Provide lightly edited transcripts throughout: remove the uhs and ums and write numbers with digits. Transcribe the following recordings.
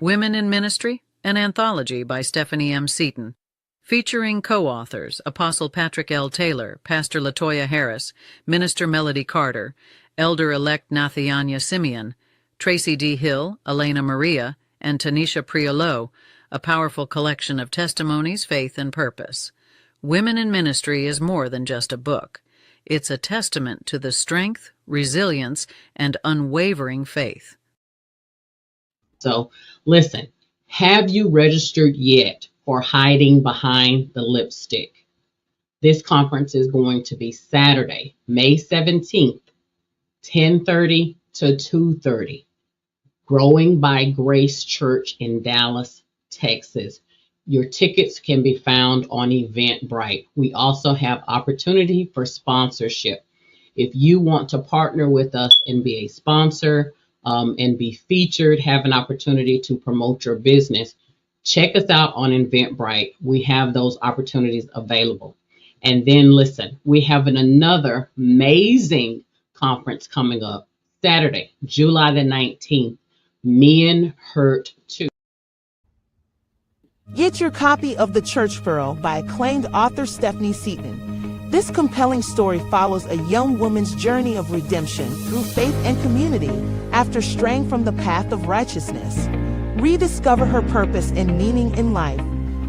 Women in Ministry, an anthology by Stephanie M. Seaton, featuring co-authors Apostle Patrick L. Taylor, Pastor Latoya Harris, Minister Melody Carter, Elder-elect Nathiania Simeon, Tracy D. Hill, Elena Maria, and Tanisha Priolo, a powerful collection of testimonies, faith, and purpose. Women in Ministry is more than just a book. It's a testament to the strength, resilience, and unwavering faith. So listen, have you registered yet for Hiding Behind the Lipstick? This conference is going to be Saturday, May 17th, 10:30 to 2:30. Growing by Grace Church in Dallas, Texas. Your tickets can be found on Eventbrite. We also have opportunity for sponsorship. If you want to partner with us and be a sponsor, and be featured, have an opportunity to promote your business, check us out on Eventbrite. We have those opportunities available. And then listen, we have another amazing conference coming up Saturday, July the 19th, Men Hurt Too. Get your copy of The Church Girl by acclaimed author Stephanie Seaton. This compelling story follows a young woman's journey of redemption through faith and community after straying from the path of righteousness. Rediscover her purpose and meaning in life.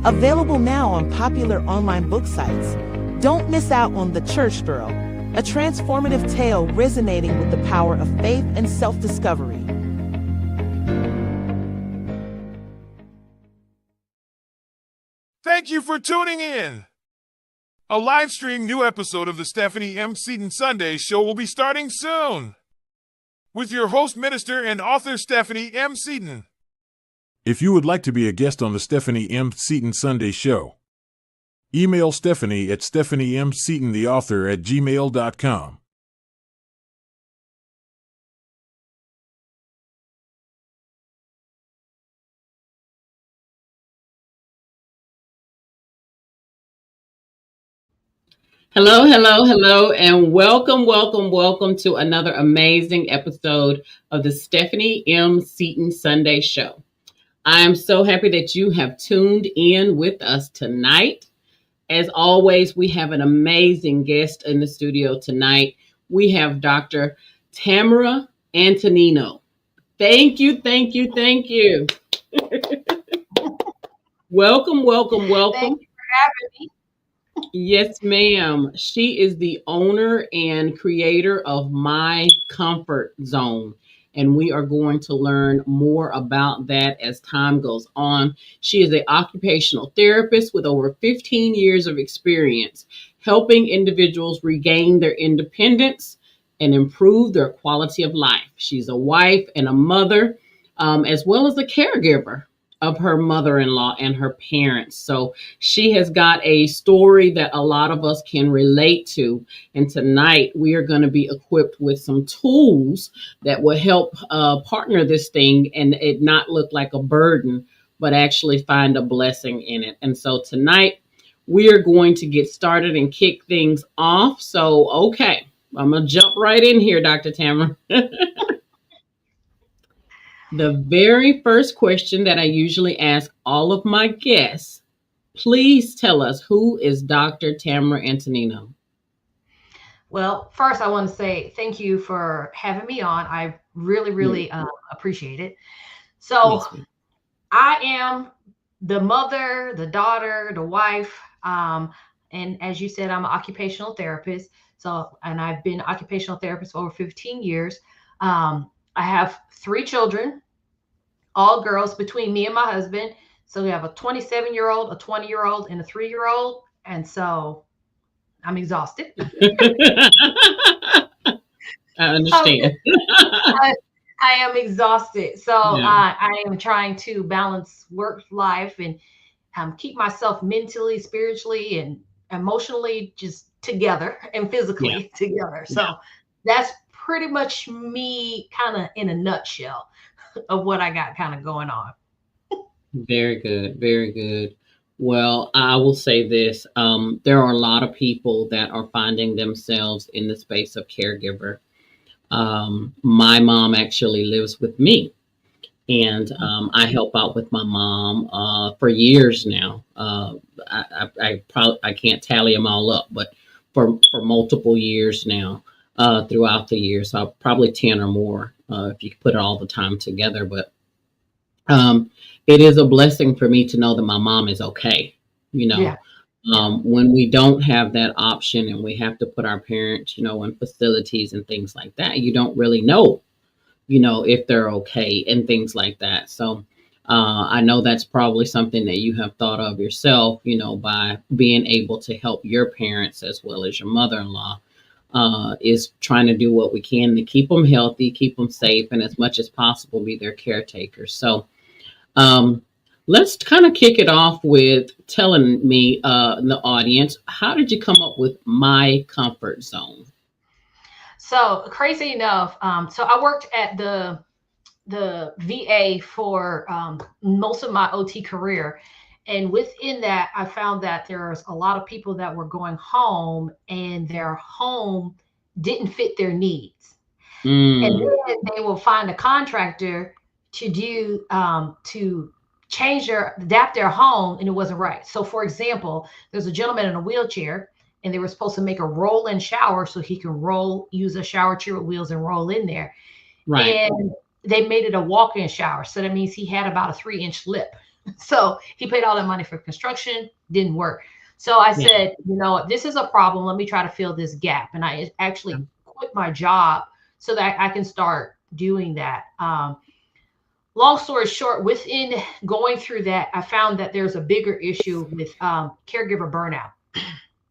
Available now on popular online book sites. Don't miss out on The Church Girl, a transformative tale resonating with the power of faith and self-discovery. Thank you for tuning in. A live stream new episode of the Stephanie M. Seaton Sunday Show will be starting soon, with your host, minister, and author Stephanie M. Seaton. If you would like to be a guest on the Stephanie M. Seaton Sunday Show, email Stephanie at stephaniemseatontheauthor@gmail.com. Hello, hello, hello, and welcome to another amazing episode of the Stephanie M. Seaton Sunday Show. I am so happy that you have tuned in with us tonight. As always, we have an amazing guest in the studio tonight. We have Dr. Tamara Antonino. Thank you. Thank you Welcome. for having me. Yes, ma'am. She is the owner and creator of My Comfort Zone, and we are going to learn more about that as time goes on. She is an occupational therapist with over 15 years of experience helping individuals regain their independence and improve their quality of life. She's a wife and a mother, as well as a caregiver of her mother-in-law and her parents. So she has got a story that a lot of us can relate to. And tonight we are going to be equipped with some tools that will help partner this thing and it not look like a burden, but actually find a blessing in it. And so tonight we are going to get started and kick things off. So, okay, I'm going to jump right in here, Dr. Tamara. The very first question that I usually ask all of my guests, please tell us, who is Dr. Tamara Antonino? Well, first I want to say thank you for having me on. I really appreciate it. So Yes, I am the mother, the daughter, the wife. And as you said, I'm an occupational therapist. And I've been an occupational therapist for over 15 years. I have 3 children, all girls, between me and my husband. So we have a 27-year-old, a 20-year-old, and a 3-year-old. And so I'm exhausted. I understand. I am exhausted. So Yeah. I am trying to balance work life and keep myself mentally, spiritually, and emotionally just together and physically together. So that's pretty much me kind of in a nutshell of what I got kind of going on. Very good. Very good. Well, I will say this. There are a lot of people that are finding themselves in the space of caregiver. My mom actually lives with me. And I help out with my mom for years now. I can't tally them all up, but for multiple years now, throughout the years, so probably 10 or more if you put all the time together. But it is a blessing for me to know that my mom is okay. You know, Yeah. Yeah. when we don't have that option and we have to put our parents, in facilities and things like that, you don't really know, if they're okay and things like that. So I know that's probably something that you have thought of yourself, by being able to help your parents as well as your mother-in-law, is trying to do what we can to keep them healthy, keep them safe, and as much as possible be their caretakers. So um, let's kind of kick it off with telling me, the audience, how did you come up with my comfort zone? So crazy enough, so I worked at the VA for most of my OT career. And within that, I found that there's a lot of people that were going home and their home didn't fit their needs. And Mm, then they will find a contractor to do to adapt their home, and it wasn't right. So, for example, there's a gentleman in a wheelchair, and they were supposed to make a roll-in shower so he can use a shower chair with wheels and roll in there. right, And they made it a walk-in shower, so that means he had about a 3-inch lip. So he paid all that money for construction, didn't work. So I yeah, said, this is a problem. Let me try to fill this gap. And I yeah, actually quit my job so that I can start doing that. Long story short, within going through that, I found that there's a bigger issue with caregiver burnout.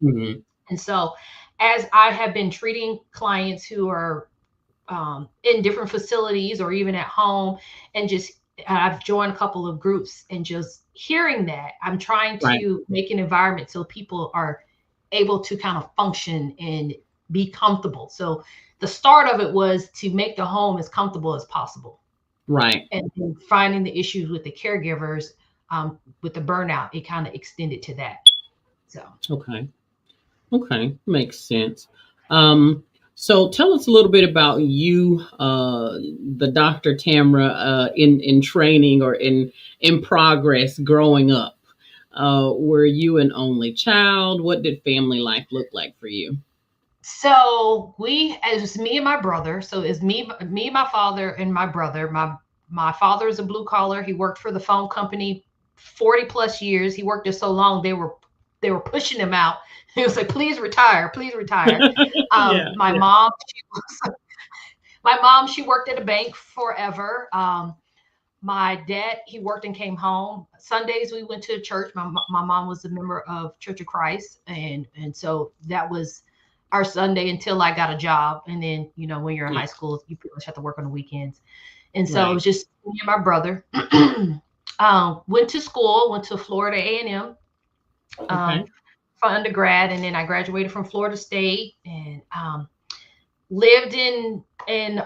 mhm, And so, as I have been treating clients who are in different facilities or even at home, and just I've joined a couple of groups, and just hearing that, I'm trying right, to make an environment so people are able to kind of function and be comfortable. So the start of it was to make the home as comfortable as possible, right. and then finding the issues with the caregivers, with the burnout, it kind of extended to that. So Okay. Okay. Makes sense. Um, so tell us a little bit about you, the Dr. Tamara, in training or in progress growing up. Were you an only child? What did family life look like for you? it was me and my brother. So it's me, my father, and my brother. My father is a blue collar. He worked for the phone company 40 plus years. He worked there so long they were pushing him out. He was like, please retire, please retire. Yeah, My yeah, mom, my mom, she worked at a bank forever. My dad, he worked and came home. Sundays we went to church. My mom was a member of Church of Christ, and so that was our Sunday until I got a job. And then when you're in yeah. high school, you pretty much have to work on the weekends. And so it Right. was just me and my brother. Went to school, went to Florida A&M, Okay. for undergrad, and then I graduated from Florida State, and lived in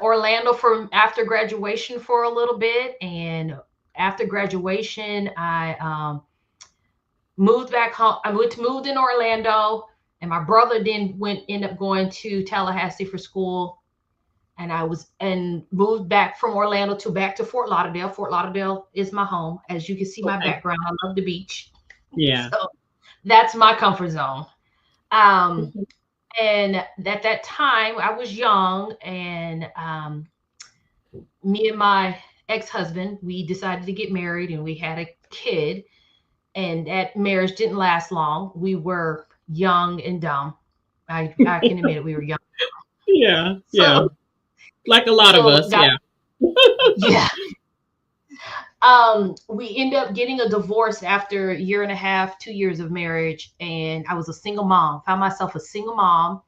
Orlando for after graduation for a little bit. And after graduation, I moved back home. Moved in Orlando, and my brother then ended up going to Tallahassee for school. And moved back from Orlando to back to Fort Lauderdale. Fort Lauderdale is my home. As you can see my Okay. background, I love the beach. Yeah. So that's my comfort zone. Um, and at that time, I was young, and me and my ex-husband, we decided to get married, and we had a kid. And that marriage didn't last long. We were young and dumb. I can admit it, we were young. Yeah. Yeah. So Like a lot of so us. got Yeah. yeah. We ended up getting a divorce after a year and a half, 2 years of marriage, and I was a single mom. Found myself a single mom,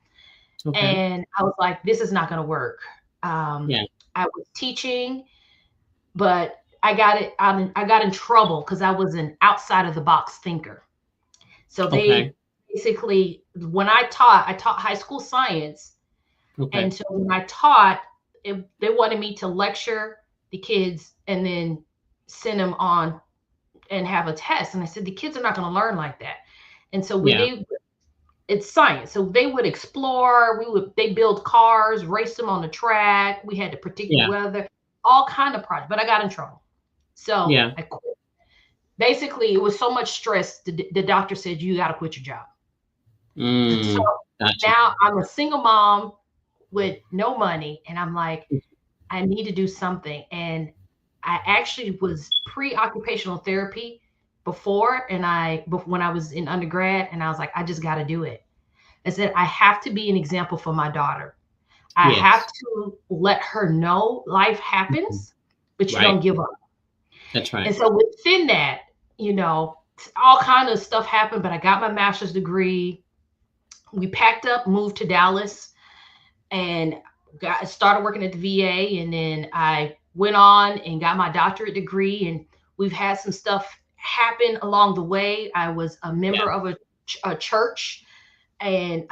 Okay. and I was like, this is not going to work. Um, Yeah. I was teaching, but I got in trouble because I was an outside of the box thinker. So they Okay. basically, when I taught high school science, Okay. and so when I taught, they wanted me to lecture the kids and then send them on and have a test. And I said, the kids are not going to learn like that. And so Yeah. it's science. So they would explore, they build cars, race them on the track. We had to predict the Yeah. weather, all kind of projects, but I got in trouble. So Yeah. I quit. Basically, it was so much stress. The doctor said, you got to quit your job. So Gotcha. now I'm a single mom with no money. And I'm like, I need to do something. And I actually was pre-occupational therapy before, when I was in undergrad, and I was like, I just got to do it. I said, I have to be an example for my daughter. I Yes. have to let her know life happens, but you Right. don't give up. That's right. And so within that, all kind of stuff happened, but I got my master's degree. We packed up, moved to Dallas, and started working at the VA. And then I went on and got my doctorate degree. And we've had some stuff happen along the way. I was a member of a church, and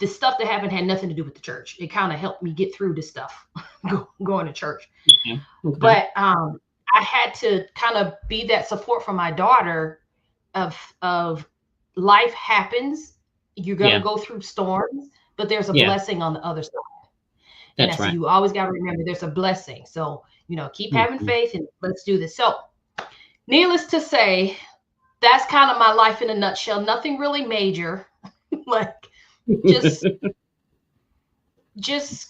the stuff that happened had nothing to do with the church. It kind of helped me get through the stuff going to church. Okay. Okay. But I had to kind of be that support for my daughter of life happens. You're going to go through storms, but there's a blessing on the other side. And That's I right. said, you always got to remember there's a blessing. So, keep having faith and let's do this. So needless to say, that's kind of my life in a nutshell. Nothing really major, like just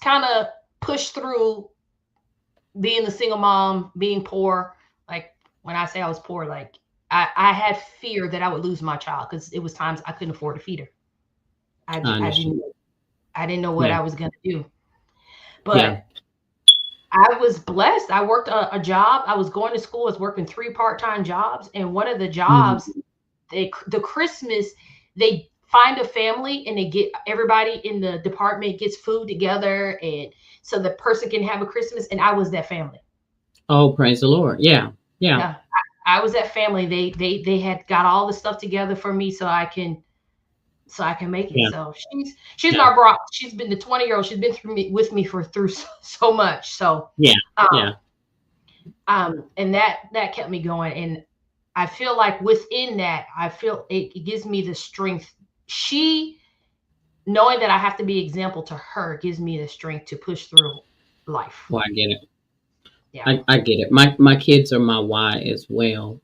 kind of push through being the single mom, being poor. Like when I say I was poor, like I had fear that I would lose my child because it was times I couldn't afford to feed her. I didn't know what I was going to do. But I was blessed. I worked a job. I was going to school. I was working 3 part-time jobs. And one of the jobs, the Christmas, they find a family and they get everybody in the department gets food together. And so the person can have a Christmas. And I was that family. Oh, praise the Lord. Yeah. I was that family. They had got all the stuff together for me so I can make it. So she's my bra. She's been the 20-year-old. She's been with me through so much. So and that kept me going. And I feel like within that, I feel it gives me the strength. She, knowing that I have to be example to her, gives me the strength to push through life. Well, I get it. Yeah, I get it. My kids are my why as well.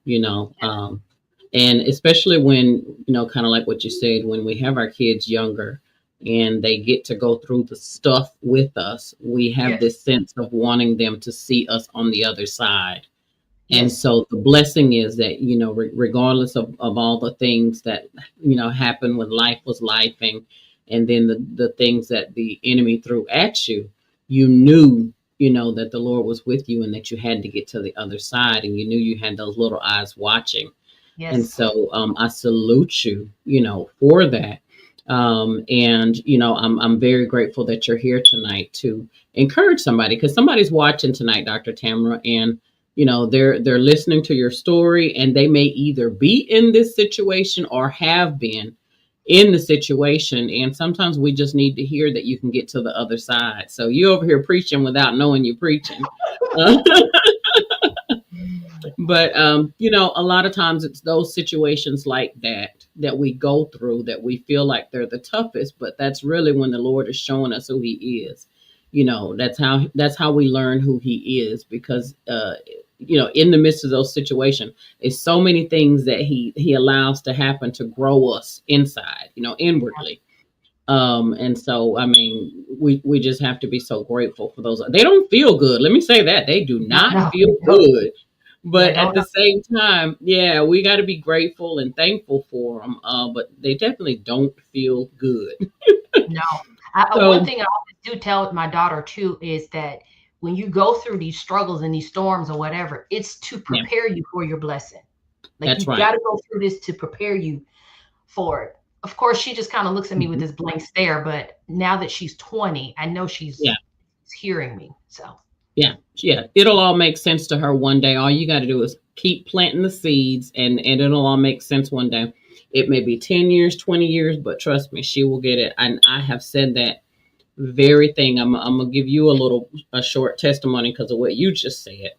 And especially when, kind of like what you said, when we have our kids younger and they get to go through the stuff with us, we have this sense of wanting them to see us on the other side. And so the blessing is that, regardless of all the things that, happen when life was lifing, and then the things that the enemy threw at you, you knew, that the Lord was with you and that you had to get to the other side, and you knew you had those little eyes watching. Yes. And so I salute you, for that. And, I'm very grateful that you're here tonight to encourage somebody, because somebody's watching tonight, Dr. Tamara, and, they're listening to your story, and they may either be in this situation or have been in the situation. And sometimes we just need to hear that you can get to the other side. So you over here preaching without knowing you're preaching. But, a lot of times it's those situations like that we go through that we feel like they're the toughest, but that's really when the Lord is showing us who he is. That's how we learn who he is, because, in the midst of those situations, it's so many things that he allows to happen to grow us inside, inwardly. And so, I mean, we just have to be so grateful for those. They don't feel good. Let me say that. They do not feel good. But at the same time, we got to be grateful and thankful for them. But they definitely don't feel good. No. One thing I always do tell my daughter too is that when you go through these struggles and these storms or whatever, it's to prepare you for your blessing. Like that's you got to go through this to prepare you for it. Of course, she just kind of looks at me with this blank stare. But now that she's 20, I know she's hearing me. So. Yeah. It'll all make sense to her one day. All you got to do is keep planting the seeds, and it'll all make sense one day. It may be 10 years, 20 years, but trust me, she will get it. And I have said that very thing. I'm going to give you a short testimony because of what you just said.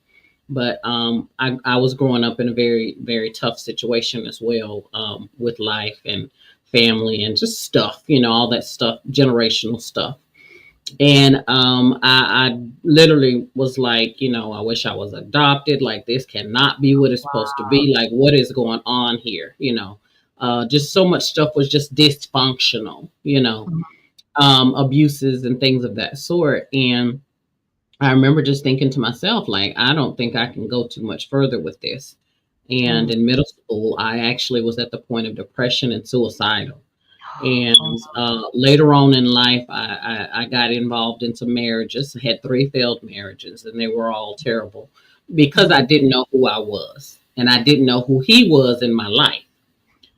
But I was growing up in a very, very tough situation as well, with life and family and just stuff, all that stuff, generational stuff. And I literally was like, I wish I was adopted. Like, this cannot be what it's supposed to be. Like, what is going on here? Just so much stuff was just dysfunctional, abuses and things of that sort. And I remember just thinking to myself, like, I don't think I can go too much further with this. And in middle school, I actually was at the point of depression and suicidal. And later on in life, I got involved in some marriages. I had 3 failed marriages, and they were all terrible because I didn't know who I was, and I didn't know who he was in my life.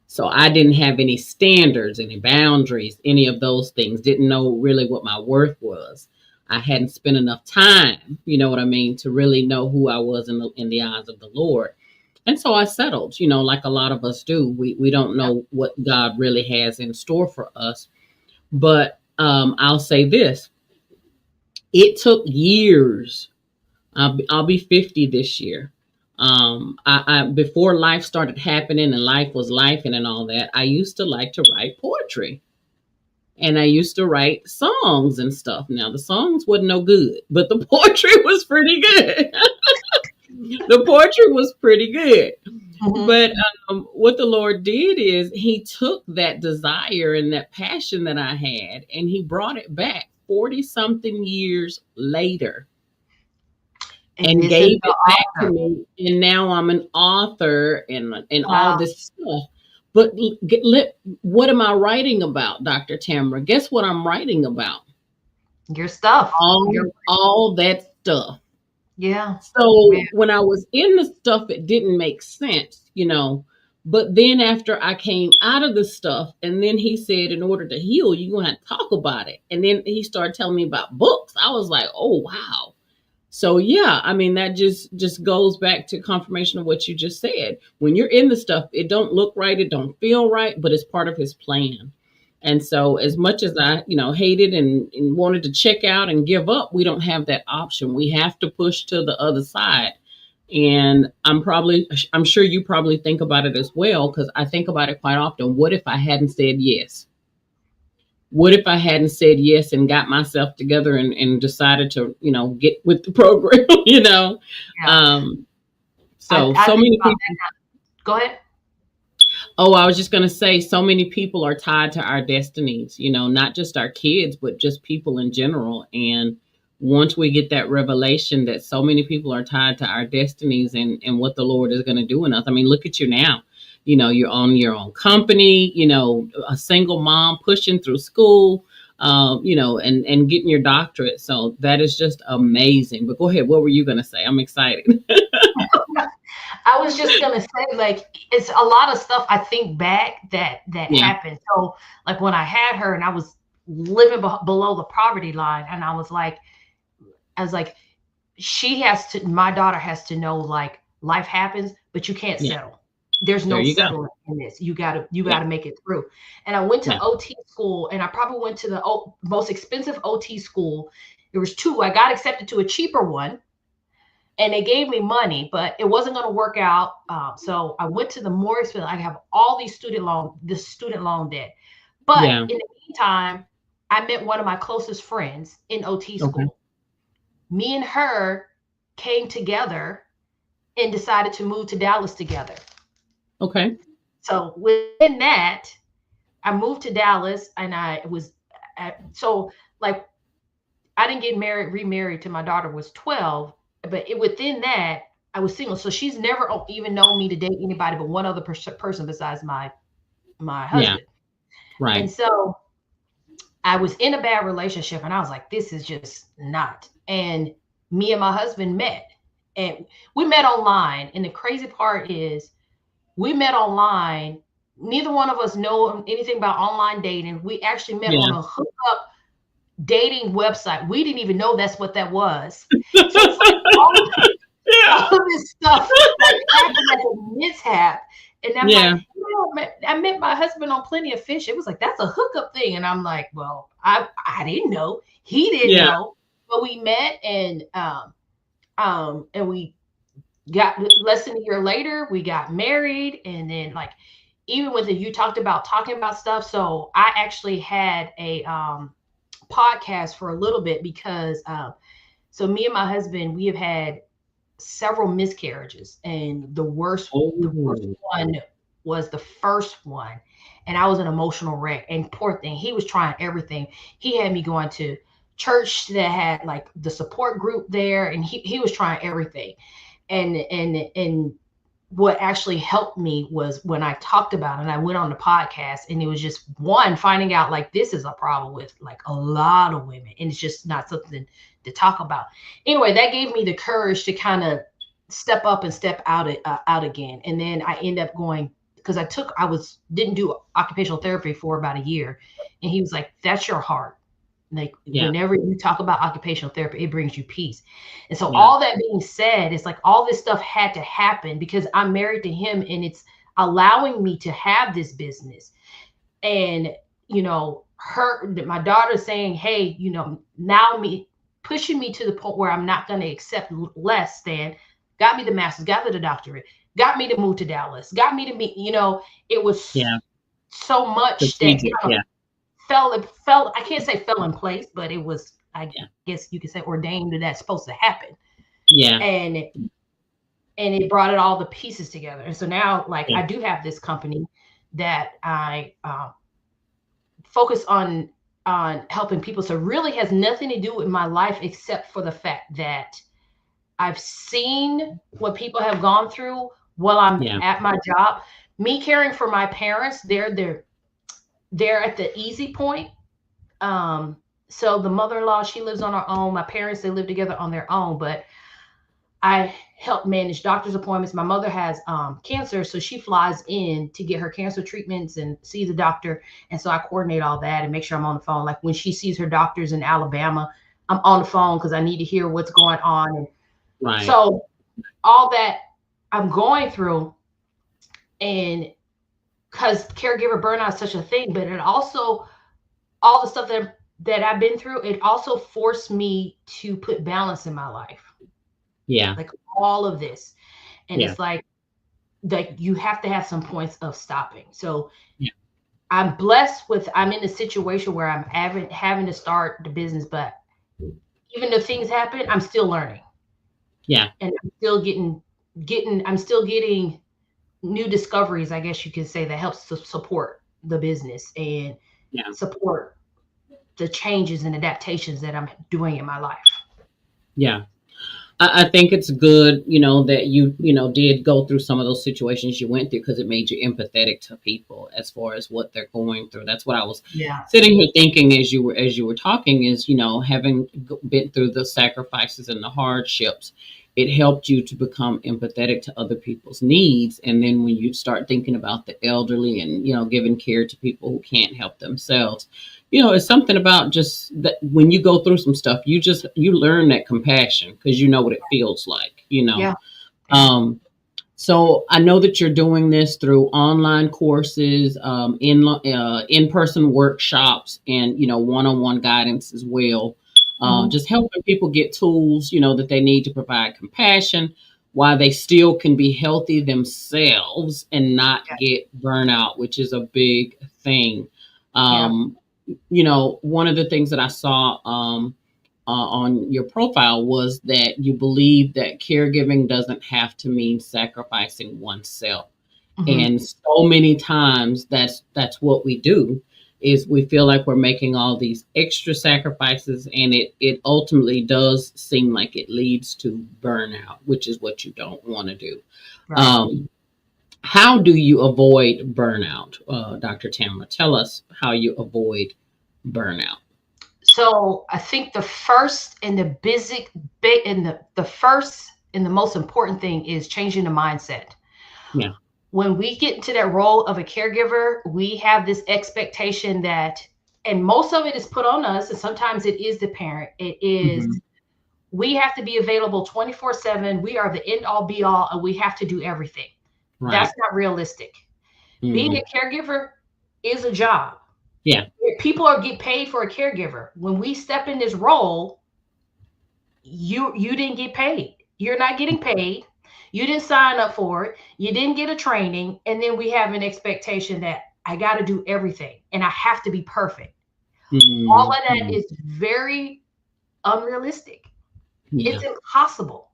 So I didn't have any standards, any boundaries, any of those things. Didn't know really what my worth was. I hadn't spent enough time, you know what I mean, to really know who I was in the eyes of the Lord. And so I settled, like a lot of us do. We don't know what God really has in store for us. But I'll say this. It took years. I'll be 50 this year. I before life started happening and life was life and all that, I used to like to write poetry. And I used to write songs and stuff. Now, the songs wasn't no good, but the poetry was pretty good. The poetry was pretty good. But what the Lord did is he took that desire and that passion that I had and he brought it back 40 something years later and gave it back to me. And now I'm an author and all this stuff. But what am I writing about, Dr. Tamara? Guess what I'm writing about? Your stuff. All that stuff. Yeah. So when I was in the stuff, it didn't make sense, But then after I came out of the stuff, and then he said, in order to heal, you're going to have to talk about it. And then he started telling me about books. I was like, oh, wow. So, yeah, I mean, that just goes back to confirmation of what you just said. When you're in the stuff, it don't look right. It don't feel right, but it's part of his plan. And so as much as I, hated and wanted to check out and give up, we don't have that option. We have to push to the other side. And I'm sure you probably think about it as well, because I think about it quite often. What if I hadn't said yes? What if I hadn't said yes and got myself together and decided to, get with the program, Yeah. So many people. Go ahead. Oh, I was just going to say, so many people are tied to our destinies, not just our kids, but just people in general. And once we get that revelation that so many people are tied to our destinies and what the Lord is going to do in us. I mean, look at you now. You're on your own company, a single mom pushing through school, and getting your doctorate. So that is just amazing. But go ahead. What were you going to say? I'm excited. I was just gonna say, like, it's a lot of stuff I think back that happened. So, like, when I had her and I was living below the poverty line, and I was like, my daughter has to know, like, life happens, but you can't settle. There's no settling in this. You gotta make it through. And I went to OT school, and I probably went to the most expensive OT school. There was 2. I got accepted to a cheaper one. And they gave me money, but it wasn't going to work out. So I went to the more expensive. I have all these student loan debt. But in the meantime, I met one of my closest friends in OT school. Okay. Me and her came together and decided to move to Dallas together. Okay. So within that, I moved to Dallas, and I didn't get remarried till my daughter was 12. But within that, I was single. So she's never even known me to date anybody but one other person besides my husband. Yeah. Right. And so I was in a bad relationship, and I was like, this is just not. And me and my husband met, and we met online. And the crazy part is we met online. Neither one of us know anything about online dating. We actually met on a hookup dating website. We didn't even know that's what that was. So it's like all of this stuff like happened as a mishap. And I'm like, I met my husband on Plenty of Fish. It was like, that's a hookup thing. And I'm like, well, I didn't know. He didn't know. But we met, and we got less than a year later, we got married. And then, like, even with you talked about talking about stuff. So I actually had a podcast for a little bit because so me and my husband, we have had several miscarriages, and the worst one was the first one, and I was an emotional wreck. And poor thing, he was trying everything. He had me going to church that had like the support group there, and he was trying everything. And what actually helped me was when I talked about it and I went on the podcast, and it was just finding out like this is a problem with like a lot of women, and it's just not something to talk about. Anyway, that gave me the courage to kind of step up and step out again. And then I end up going, because didn't do occupational therapy for about a year, and he was like, "That's your heart. Like whenever you talk about occupational therapy, it brings you peace." And so all that being said, it's like all this stuff had to happen because I'm married to him, and it's allowing me to have this business. And, my daughter saying, "Hey, now pushing me to the point where I'm not going to accept less than," got me the master's, got me the doctorate, got me to move to Dallas, got me to meet, it was so much that fell, I can't say fell in place, but it was, I guess you could say ordained that that's supposed to happen. Yeah. And it brought it all the pieces together. And so now I do have this company that I focus on helping people. So it really has nothing to do with my life except for the fact that I've seen what people have gone through while I'm at my job. Me caring for my parents, they're at the easy point. So the mother-in-law, she lives on her own. My parents, they live together on their own, but I help manage doctor's appointments. My mother has cancer, so she flies in to get her cancer treatments and sees a doctor. And so I coordinate all that and make sure I'm on the phone. Like when she sees her doctors in Alabama, I'm on the phone because I need to hear what's going on. And so all that I'm going through, and because caregiver burnout is such a thing, but it also, all the stuff that I've been through, it also forced me to put balance in my life. Yeah. Like all of this. And it's like you have to have some points of stopping. So I'm blessed I'm in a situation where I'm having to start the business, but even if things happen, I'm still learning. Yeah. And I'm still getting new discoveries, I guess you could say, that helps to support the business and support the changes and adaptations that I'm doing in my life. Yeah. I think it's good, that you did go through some of those situations you went through, because it made you empathetic to people as far as what they're going through. That's what I was sitting here thinking as you were talking is, having been through the sacrifices and the hardships, it helped you to become empathetic to other people's needs. And then when you start thinking about the elderly and, giving care to people who can't help themselves, it's something about just that when you go through some stuff, you learn that compassion because you know what it feels like, So I know that you're doing this through online courses, in-person workshops, and, one-on-one guidance as well. Just helping people get tools, that they need to provide compassion while they still can be healthy themselves and not get burnout, which is a big thing. One of the things that I saw on your profile was that you believe that caregiving doesn't have to mean sacrificing oneself. Mm-hmm. And so many times that's what we do, is we feel like we're making all these extra sacrifices, and it ultimately does seem like it leads to burnout, which is what you don't want to do. Right. How do you avoid burnout? Dr. Tamara, tell us how you avoid burnout. So I think the first and the most important thing is changing the mindset. Yeah. When we get into that role of a caregiver, we have this expectation that, and most of it is put on us, and sometimes it is the parent. It is, we have to be available 24/7. We are the end all be all, and we have to do everything. Right. That's not realistic. Mm-hmm. Being a caregiver is a job. Yeah. People get paid for a caregiver. When we step in this role, you didn't get paid. You're not getting paid. You didn't sign up for it. You didn't get a training. And then we have an expectation that I got to do everything and I have to be perfect. All of that is very unrealistic. Yeah. It's impossible.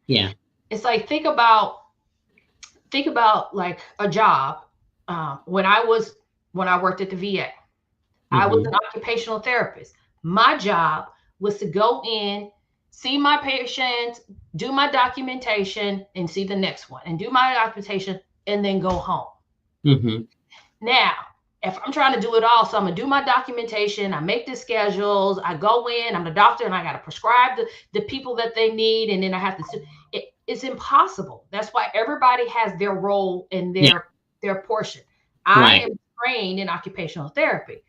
Yeah. It's like, think about like a job. When I worked at the VA, I was an occupational therapist. My job was to go in, see my patients, do my documentation, and see the next one, and do my documentation, and then go home. Now, if I'm trying to do it all, so I'm gonna do my documentation, I make the schedules, I go in, I'm the doctor, and I gotta prescribe the people that they need, and then I have to. It's impossible. That's why everybody has their role and their portion. I am trained in occupational therapy,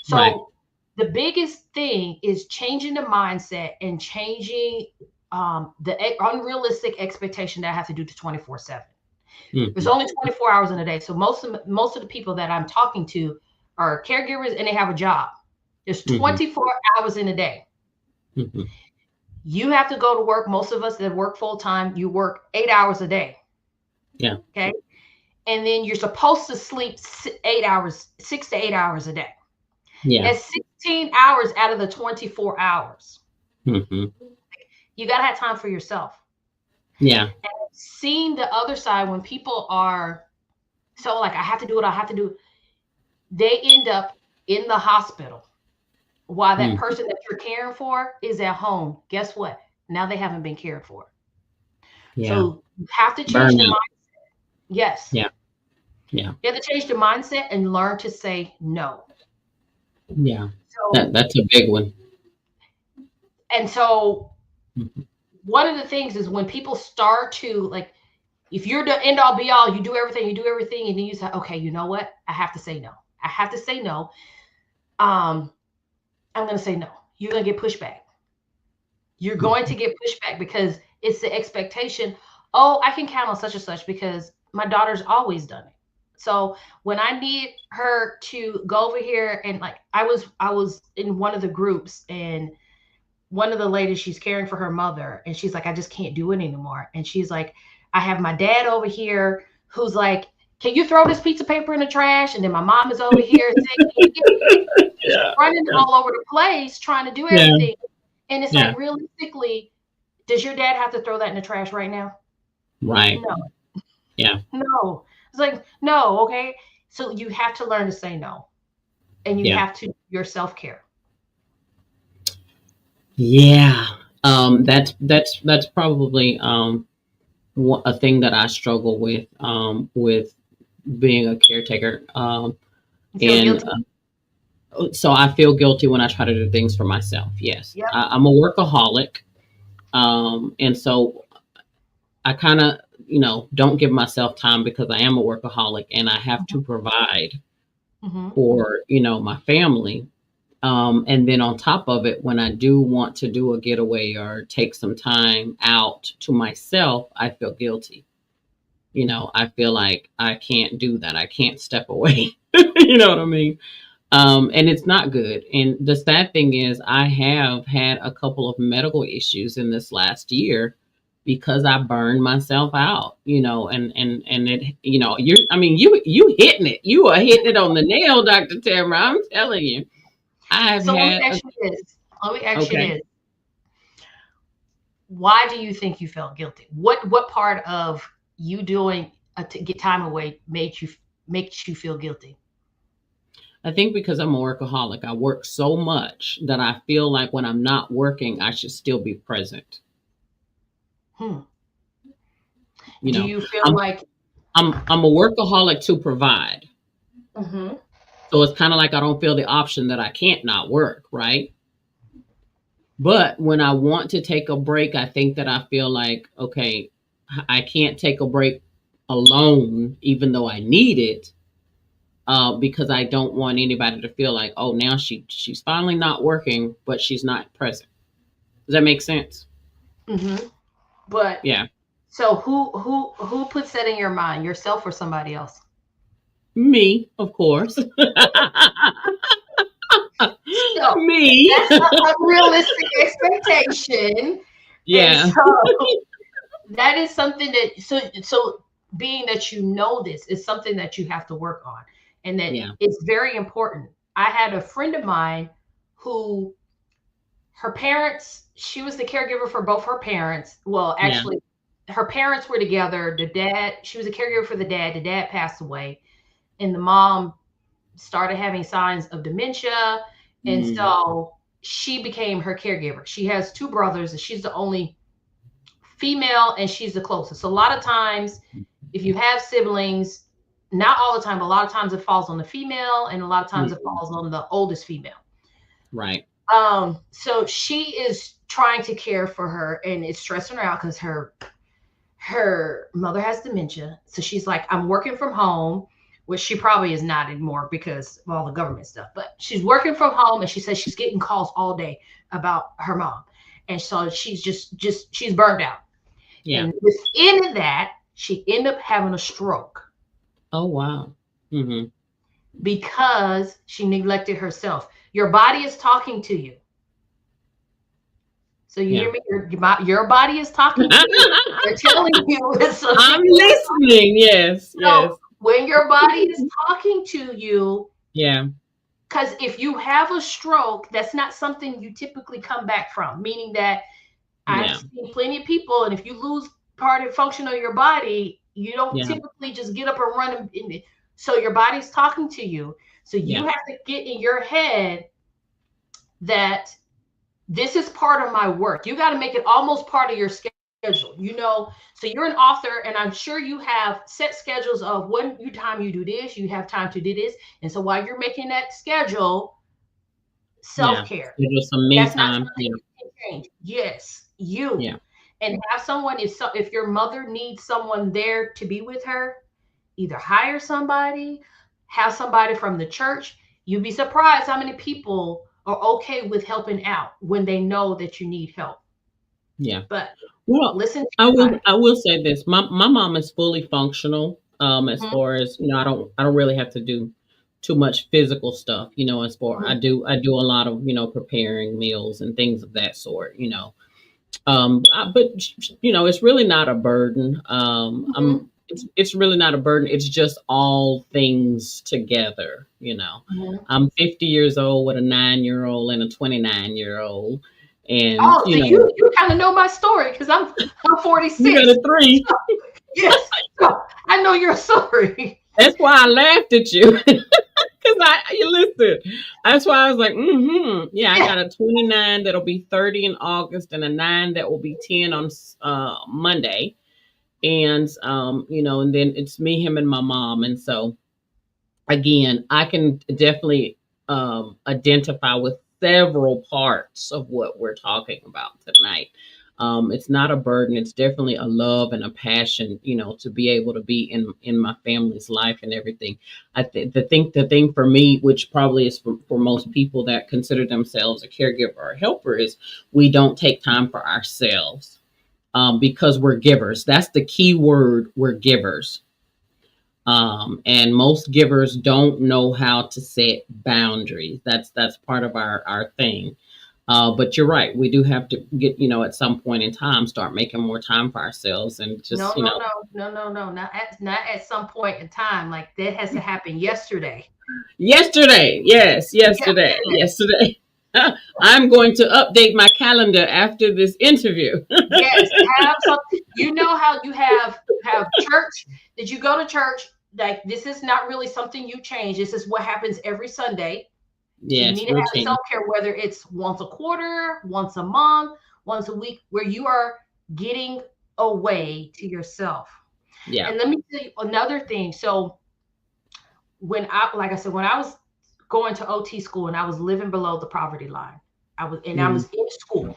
so the biggest thing is changing the mindset and changing the unrealistic expectation that I have to do to 24/7. There's only 24 hours in a day. So most of the people that I'm talking to are caregivers and they have a job. There's 24 hours in a day. You have to go to work. Most of us that work full time, you work 8 hours a day. Yeah. Okay. And then you're supposed to sleep 6 to 8 hours a day. Yeah. That's 16 hours out of the 24 hours. You got to have time for yourself. Yeah. And seeing the other side, when people are so like, I have to do it, they end up in the hospital while that person that you're caring for is at home. Guess what? Now they haven't been cared for. Yeah. So you have to change the mindset. Yes. Yeah. Yeah. You have to change the mindset and learn to say no. Yeah. So that's a big one. And so one of the things is when people start to, like, if you're the end all be all, you do everything, and then you say, okay, you know what? I have to say no. I'm going to say no. You're going to get pushback. You're going to get pushback because it's the expectation. Oh, I can count on such and such because my daughter's always done it. So when I need her to go over here, and like I was in one of the groups, and one of the ladies, she's caring for her mother, and she's like, I just can't do it anymore. And she's like, I have my dad over here who's like, can you throw this piece of paper in the trash? And then my mom is over here running all over the place trying to do everything. And it's like, realistically, does your dad have to throw that in the trash right now? Right. No. Yeah. No. It's like, no. Okay. So you have to learn to say no, and you have to do your self-care. Yeah. That's probably a thing that I struggle with being a caretaker. So I feel guilty when I try to do things for myself. Yes. Yep. I'm a workaholic. And so I kind of, don't give myself time because I am a workaholic and I have to provide for, my family. And then on top of it, when I do want to do a getaway or take some time out to myself, I feel guilty. I feel like I can't do that. I can't step away. You know what I mean? And it's not good. And the sad thing is I have had a couple of medical issues in this last year because I burned myself out, and it, you hitting it. You are hitting it on the nail, Dr. Tamara. I'm telling you. Let me ask you this. Why do you think you felt guilty? What part of you doing to get time away makes you feel guilty? I think because I'm a workaholic. I work so much that I feel like when I'm not working, I should still be present. Do you feel like I'm a workaholic to provide? So it's kind of like I don't feel the option that I can't not work, right? But when I want to take a break, I think that I feel like, okay, I can't take a break alone, even though I need it, because I don't want anybody to feel like, oh, now she's finally not working, but she's not present. Does that make sense? But yeah. So who puts that in your mind, yourself or somebody else? Me, of course. So, me. That's an unrealistic expectation. Yeah. And so that is something that so being that this is something that you have to work on, and that it's very important. I had a friend of mine who her parents, she was the caregiver for both her parents. Well, actually, her parents were together. She was a caregiver for the dad. The dad passed away, and the mom started having signs of dementia. And so she became her caregiver. She has two brothers, and she's the only female, and she's the closest. So a lot of times, if you have siblings, not all the time, but a lot of times it falls on the female, and a lot of times it falls on the oldest female. Right. So she is trying to care for her, and it's stressing her out because her mother has dementia. So she's like, I'm working from home, which she probably is not anymore because of all the government stuff, but she's working from home, and she says she's getting calls all day about her mom. And so she's she's burned out. Yeah. And within that, she ended up having a stroke. Oh, wow. Mm-hmm. Because she neglected herself. Your body is talking to you. So you hear me? Your body is talking to you. They're telling you. I'm listening. Yes. So when your body is talking to you, because if you have a stroke, that's not something you typically come back from. Meaning that I've seen plenty of people, and if you lose part of function of your body, you don't typically just get up and run. So your body's talking to you. So you have to get in your head that this is part of my work. You got to make it almost part of your schedule, you know? So you're an author, and I'm sure you have set schedules of when time you do this, you have time to do this. And so while you're making that schedule, self-care. Just some me time. Yes, you. Yeah. And have someone, if your mother needs someone there to be with her, either hire somebody, have somebody from the church. You'd be surprised how many people are okay with helping out when they know that you need help. Yeah. But listen, I will say this. My mom is fully functional. As far as, you know, I don't really have to do too much physical stuff, you know, as far I do a lot of, you know, preparing meals and things of that sort, you know. But you know, it's really not a burden. It's really not a burden. It's just all things together, you know. I'm 50 years old with a 9-year-old and a 29-year-old. And so you kind of know my story because I'm 46. You got a 3. Yes, so I know your story. That's why I laughed at you. Because you listen. That's why I was like, I got a 29 that'll be 30 in August, and a 9 that will be 10 on Monday. And, you know, and then it's me, him, and my mom. And so, again, I can definitely identify with several parts of what we're talking about tonight. It's not a burden. It's definitely a love and a passion, you know, to be able to be in my family's life and everything. I think the thing for me, which probably is for most people that consider themselves a caregiver or a helper, is we don't take time for ourselves. Because we're givers. That's the key word. We're givers. And most givers don't know how to set boundaries. That's part of our thing. But you're right. We do have to get, you know, at some point in time, start making more time for ourselves and just, no, not at some point in time. Like that has to happen yesterday. Yesterday. Yes. Yesterday. I'm going to update my calendar after this interview. Yes, have something. You know how you have church? Did you go to church? Like this is not really something you change. This is what happens every Sunday. Yes, you need to have self-care, whether it's once a quarter, once a month, once a week, where you are getting away to yourself. Yeah. And let me tell you another thing. So when I was going to OT school and I was living below the poverty line. I was in school.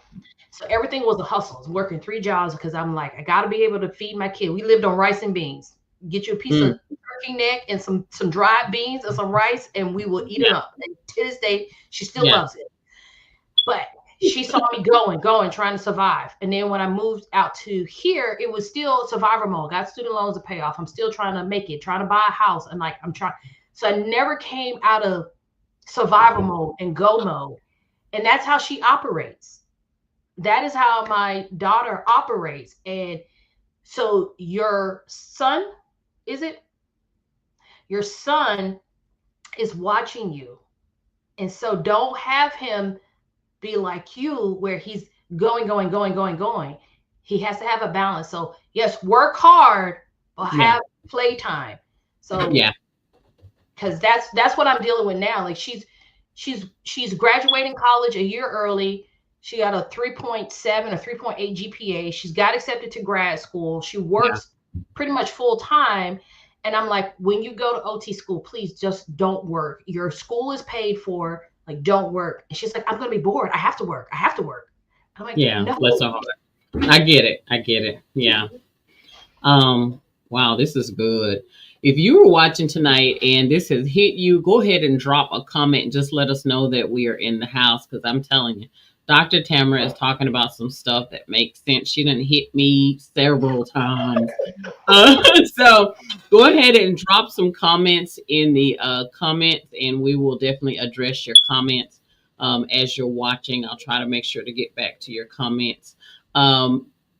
So everything was a hustle. I was working 3 jobs because I'm like, I got to be able to feed my kid. We lived on rice and beans. Get you a piece of turkey neck and some dried beans and some rice, and we will eat it up. And to this day, she still loves it. But she saw me going, trying to survive. And then when I moved out to here, it was still survivor mode. Got student loans to pay off. I'm still trying to make it, trying to buy a house. And like, I'm trying. So I never came out of survival mode and go mode. And that's how she operates. That is how my daughter operates. And so your son is watching you. And so don't have him be like you where he's going. He has to have a balance. So yes, work hard, but have playtime. So Yeah. because that's what I'm dealing with now. Like she's graduating college a year early. She got a 3.7 or 3.8 GPA. She's got accepted to grad school. She works pretty much full time. And I'm like, when you go to OT school, please just don't work. Your school is paid for. Like, don't work. And she's like, I'm going to be bored. I have to work. I'm like, no. Bless her heart. I get it. Yeah. Wow, this is good. If you were watching tonight and this has hit you, go ahead and drop a comment and just let us know that we are in the house, because I'm telling you, Dr. Tamara is talking about some stuff that makes sense. She done hit me several times. So go ahead and drop some comments in the comments, and we will definitely address your comments as you're watching. I'll try to make sure to get back to your comments.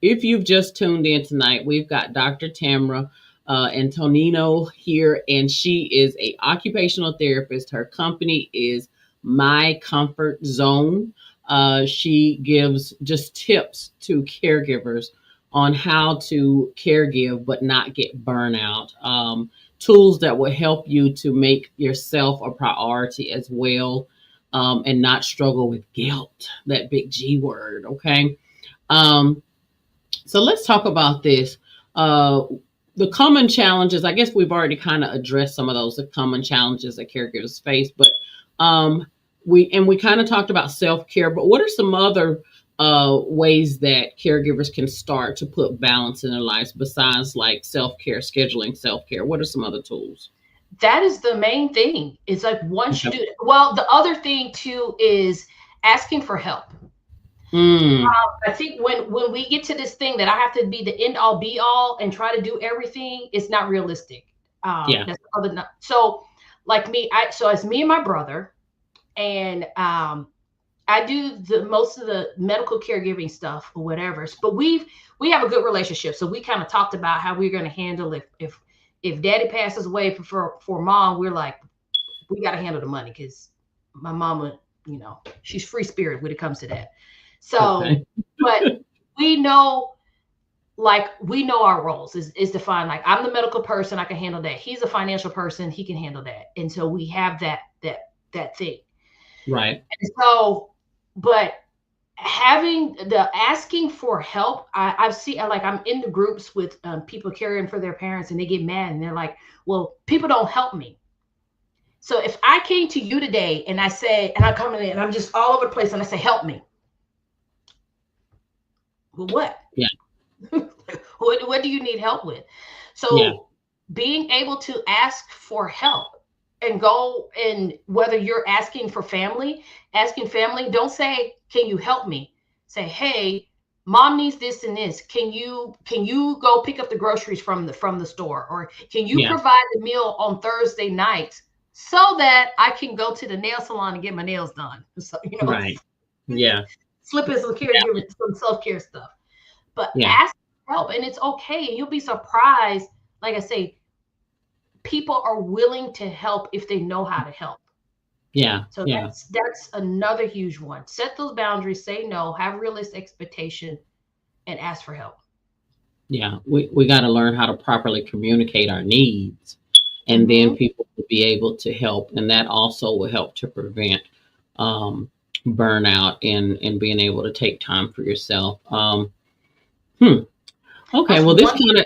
If you've just tuned in tonight, we've got Dr. Tamara Antonino here, and she is a occupational therapist. Her company is My Comfort Zone. She gives just tips to caregivers on how to caregive but not get burnout. Tools that will help you to make yourself a priority as well, and not struggle with guilt, that big G word, okay? So let's talk about this. The common challenges, I guess we've already kind of addressed some of those, the common challenges that caregivers face, but we kind of talked about self-care, but what are some other ways that caregivers can start to put balance in their lives besides like self-care, scheduling self-care? What are some other tools? That is the main thing. It's like once you do it. Well, the other thing too is asking for help. I think when we get to this thing that I have to be the end all be all and try to do everything, it's not realistic. That's so like me, so it's me and my brother, and I do most of the medical caregiving stuff or whatever. But we have a good relationship, so we kind of talked about how we're going to handle if daddy passes away for mom. We're like, we got to handle the money because my mama, she's free spirit when it comes to that. So, but we know our roles is defined. Like, I'm the medical person, I can handle that. He's a financial person, he can handle that. And so we have that thing. Right. And so, but having the asking for help, I've seen, like, I'm in the groups with people caring for their parents, and they get mad and they're like, well, people don't help me. So if I came to you today and I say, and I come in and I'm just all over the place and I say, help me. Well, what? Yeah. What do you need help with? So being able to ask for help and go, and whether you're asking family, don't say, can you help me? Say, hey, mom needs this and this. Can you go pick up the groceries from the store? Or can you provide the meal on Thursday nights so that I can go to the nail salon and get my nails done? So, right. Yeah. Slip in some caregiving, some self-care stuff. But ask for help, and it's okay. And you'll be surprised. Like I say, people are willing to help if they know how to help. Yeah. So that's another huge one. Set those boundaries, say no, have realistic expectation, and ask for help. Yeah. We got to learn how to properly communicate our needs, and then people will be able to help. And that also will help to prevent burnout and being able to take time for yourself. Okay. Well, this kind of.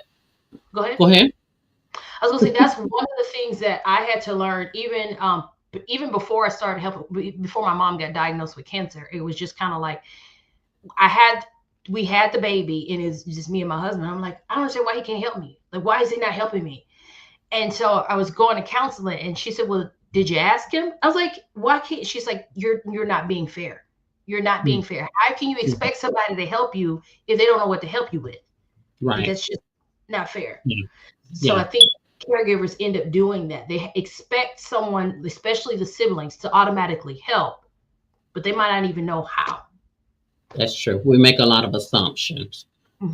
Go ahead. I was gonna say that's one of the things that I had to learn, even before I started helping, before my mom got diagnosed with cancer. It was just kind of like we had the baby, and it's just me and my husband. I'm like, I don't understand why he can't help me. Like, why is he not helping me? And so I was going to counseling, and she said, well, did you ask him? I was like, why can't? She's like, you're not being fair. You're not being fair. How can you expect somebody to help you if they don't know what to help you with? Right. That's just not fair. So I think caregivers end up doing that. They expect someone, especially the siblings, to automatically help, but they might not even know how. That's true. We make a lot of assumptions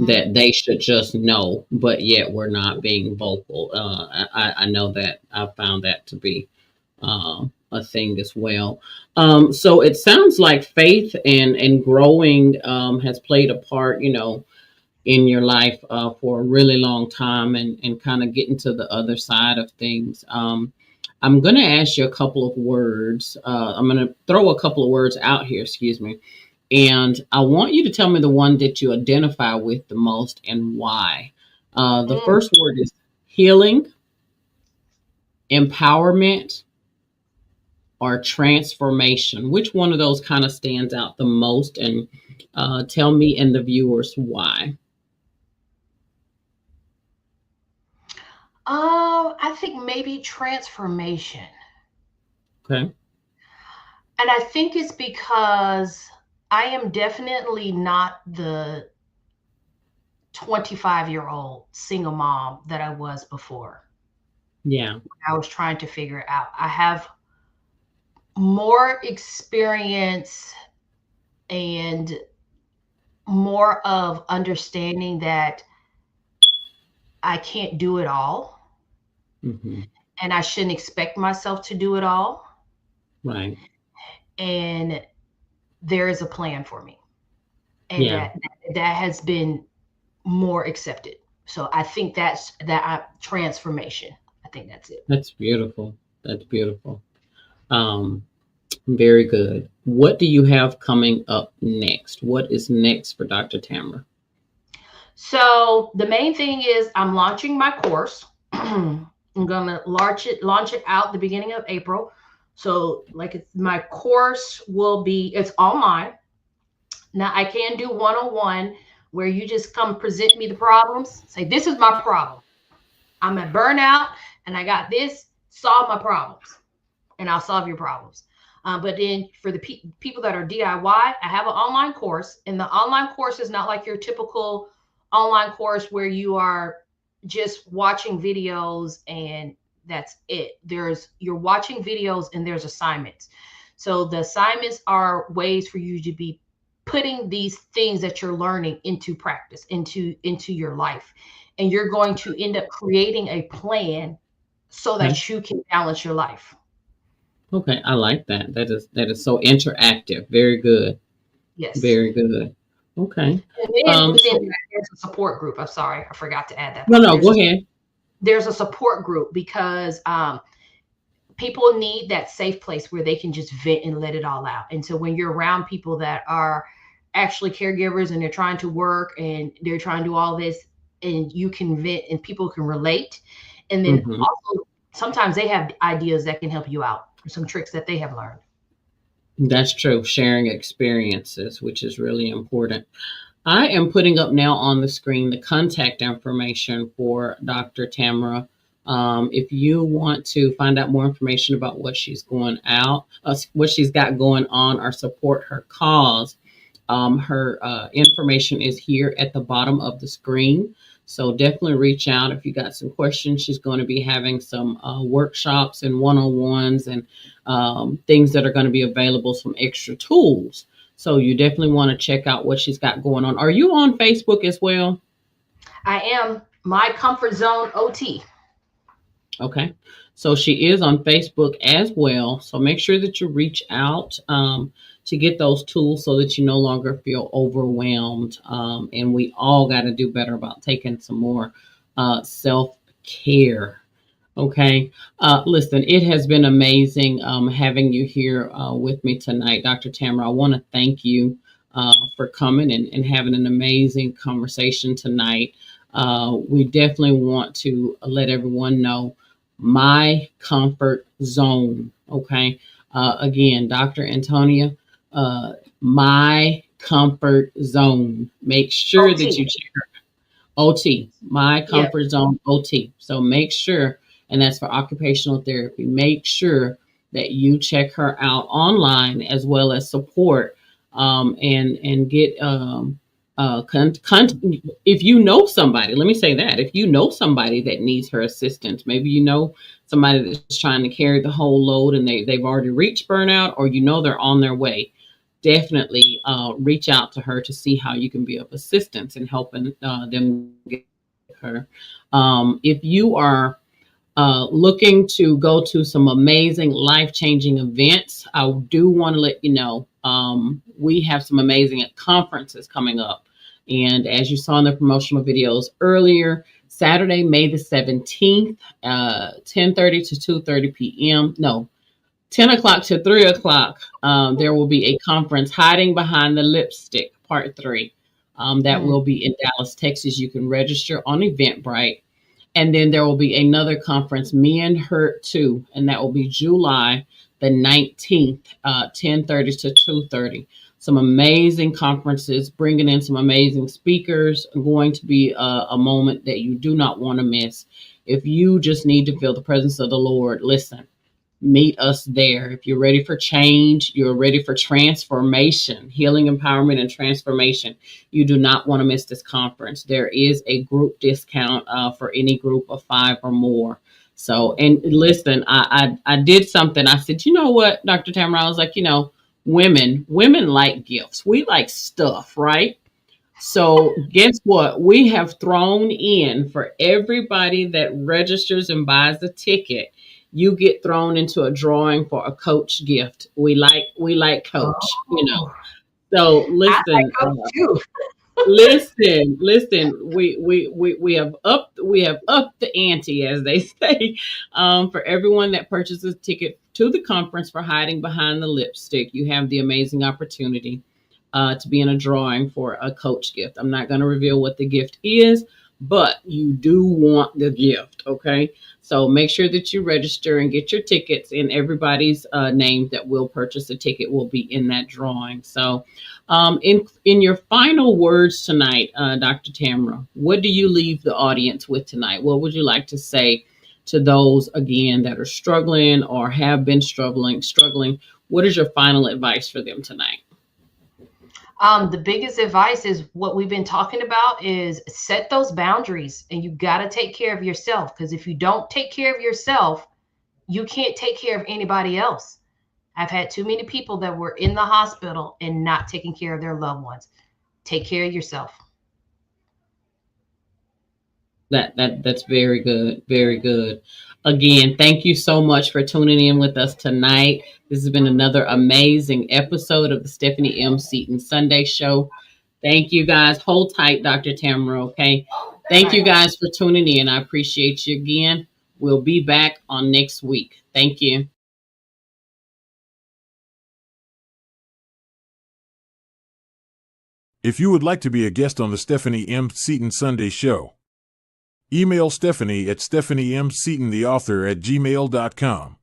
that they should just know, but yet we're not being vocal. I know that I found that to be a thing as well. So it sounds like faith and growing has played a part, in your life for a really long time, and kind of getting to the other side of things. I'm going to ask you a couple of words. I'm going to throw a couple of words out here, excuse me. And I want you to tell me the one that you identify with the most and why. The first word is healing, empowerment, or transformation. Which one of those kind of stands out the most? And tell me and the viewers why. I think maybe transformation. Okay. And I think it's because I am definitely not the 25-year-old single mom that I was before. Yeah. I was trying to figure it out. I have more experience and more of understanding that I can't do it all, Mm-hmm. and I shouldn't expect myself to do it all. Right. And there is a plan for me, and Yeah. that has been more accepted. So I think that's transformation. I think that's it. That's beautiful. That's beautiful. Um, Very good. What do you have coming up next? What is next for Dr. Tamara? So the main thing is I'm launching my course. I'm gonna launch it out the beginning of April. So my course will be, it's online. Now I can do one-on-one where you just come present me the problems. Say, this is my problem. I'm at burnout and I got this, solve my problems, and I'll solve your problems. But then for the people that are DIY, I have an online course, and the online course is not like your typical online course where you are just watching videos and that's it. You're watching videos and there's assignments. So the assignments are ways for you to be putting these things that you're learning into practice, into your life. And you're going to end up creating a plan so Okay. that you can balance your life. Okay, I like that. That is so interactive. Very good. Yes. Very good. Okay. And then within So, that, there's a support group. I'm sorry, I forgot to add that no, part. no, go ahead. There's a support group because people need that safe place where they can just vent and let it all out. And so when you're around people that are actually caregivers and they're trying to work and they're trying to do all this, and you can vent and people can relate. And then Hmm. also sometimes they have ideas that can help you out, or some tricks that they have learned. That's true. Sharing experiences, which is really important. I am putting up now on the screen the contact information for Dr. Tamara. If you want to find out more information about what she's what she's got going on, or support her cause, her information is here at the bottom of the screen. So definitely reach out if you got some questions. She's going to be having some workshops and one-on-ones and things that are going to be available, some extra tools. So you definitely want to check out what she's got going on. Are you on Facebook as well? I am My Comfort Zone OT. Okay. So she is on Facebook as well. So make sure that you reach out to get those tools so that you no longer feel overwhelmed. And we all got to do better about taking some more self-care. Okay. Listen, it has been amazing having you here with me tonight, Dr. Tamara. I want to thank you for coming and having an amazing conversation tonight. We definitely want to let everyone know my comfort zone. Okay. Again, Dr. Antonia, my comfort zone. Make sure OT. that you check her. OT, my comfort zone OT. So make sure, and that's for occupational therapy. Make sure that you check her out online as well as support, and get if you know somebody. Let me say that if you know somebody that needs her assistance, maybe you know somebody that's trying to carry the whole load and they've already reached burnout, or they're on their way. Definitely reach out to her to see how you can be of assistance in helping them get her. If you are looking to go to some amazing life-changing events, I do want to let you know we have some amazing conferences coming up. And as you saw in the promotional videos earlier, Saturday, May the 17th, 10:30 to 2:30 p.m. No, 10 o'clock to 3 o'clock, there will be a conference, Hiding Behind the Lipstick, Part 3. That will be in Dallas, Texas. You can register on Eventbrite. And then there will be another conference, Me and Her Too, and that will be July the 19th, 10:30 to 2:30. Some amazing conferences, bringing in some amazing speakers. Going to be a moment that you do not want to miss. If you just need to feel the presence of the Lord, listen. Meet us there. If you're ready for change, you're ready for transformation, healing, empowerment, and transformation, you do not want to miss this conference. There is a group discount for any group of 5 or more. So, and listen, I did something. I said, you know what, Dr. Tamara, I was like, women like gifts. We like stuff, right? So guess what? We have thrown in for everybody that registers and buys the ticket. You get thrown into a drawing for a coach gift. We like coach, So listen, I like coach too. listen. We have upped the ante, as they say, for everyone that purchases a ticket to the conference for Hiding Behind the Lipstick. You have the amazing opportunity to be in a drawing for a coach gift. I'm not going to reveal what the gift is, but you do want the gift, okay? So make sure that you register and get your tickets, and everybody's name that will purchase a ticket will be in that drawing. So in your final words tonight, Dr. Tamara, what do you leave the audience with tonight? What would you like to say to those, again, that are struggling or have been struggling? What is your final advice for them tonight? The biggest advice is what we've been talking about is set those boundaries, and you got to take care of yourself, because if you don't take care of yourself, you can't take care of anybody else. I've had too many people that were in the hospital and not taking care of their loved ones. Take care of yourself. That's very good. Very good. Again, thank you so much for tuning in with us tonight. This has been another amazing episode of the Stephanie M. Seaton Sunday Show. Thank you, guys. Hold tight, Dr. Tamara, okay? Thank you, guys, for tuning in. I appreciate you again. We'll be back on next week. Thank you. If you would like to be a guest on the Stephanie M. Seaton Sunday Show, email Stephanie at stephaniemseatontheauthor@gmail.com.